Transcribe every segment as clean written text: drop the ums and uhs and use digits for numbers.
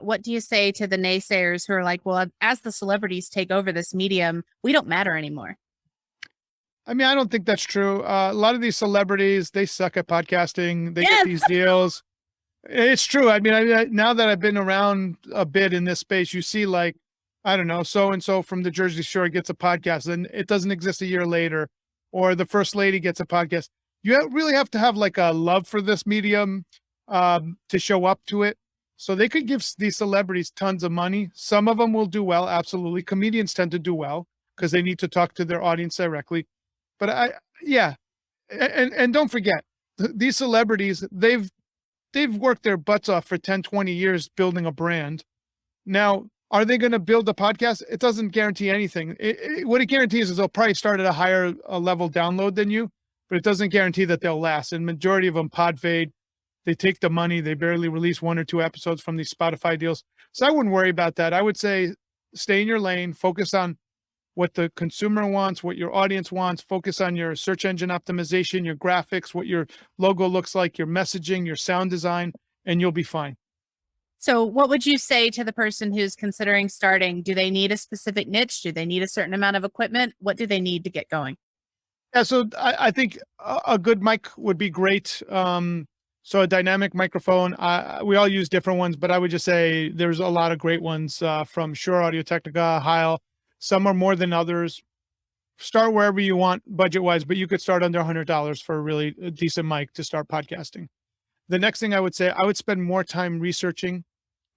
What do you say to the naysayers who are like, well, as the celebrities take over this medium, we don't matter anymore? I mean, I don't think that's true. A lot of these celebrities, they suck at podcasting. They get Yes. these deals. It's true. I mean, now that I've been around a bit in this space, you see like, I don't know, so and so from the Jersey Shore gets a podcast and it doesn't exist a year later, or the first lady gets a podcast. Really have to have like a love for this medium to show up to it. So they could give these celebrities tons of money. Some of them will do well. Absolutely. Comedians tend to do well because they need to talk to their audience directly. But yeah. And don't forget, these celebrities, they've worked their butts off for 10, 20 years building a brand. Now, are they going to build a podcast? It doesn't guarantee anything. What it guarantees is they'll probably start at a higher level download than you, but it doesn't guarantee that they'll last. And majority of them pod fade. They take the money. They barely release 1 or 2 episodes from these Spotify deals. So I wouldn't worry about that. I would say stay in your lane, focus on what the consumer wants, what your audience wants, focus on your search engine optimization, your graphics, what your logo looks like, your messaging, your sound design, and you'll be fine. So what would you say to the person who's considering starting? Do they need a specific niche? Do they need a certain amount of equipment? What do they need to get going? Yeah, so I think a good mic would be great. So a dynamic microphone, we all use different ones, but I would just say there's a lot of great ones from Shure, Audio-Technica, Heil. Some are more than others. Start wherever you want budget-wise, but you could start under $100 for a really decent mic to start podcasting. The next thing I would say, I would spend more time researching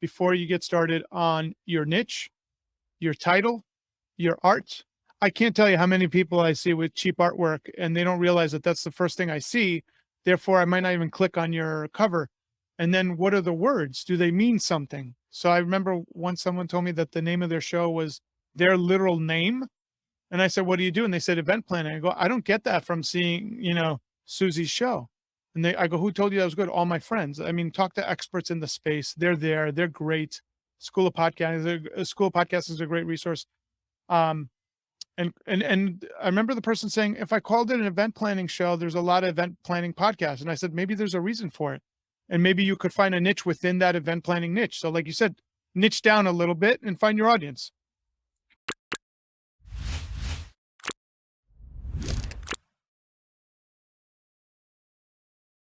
before you get started on your niche, your title, your art. I can't tell you how many people I see with cheap artwork and they don't realize that that's the first thing I see. Therefore, I might not even click on your cover. And then what are the words? Do they mean something? So I remember once someone told me that the name of their show was their literal name. And I said, what do you do? And they said, event planning. I go, I don't get that from seeing, Susie's show. And I go, who told you that was good? All my friends. I mean, talk to experts in the space. They're there. They're great. School of Podcasts is a great resource. And I remember the person saying, if I called it an event planning show, there's a lot of event planning podcasts. And I said, maybe there's a reason for it. And maybe you could find a niche within that event planning niche. So like you said, niche down a little bit and find your audience.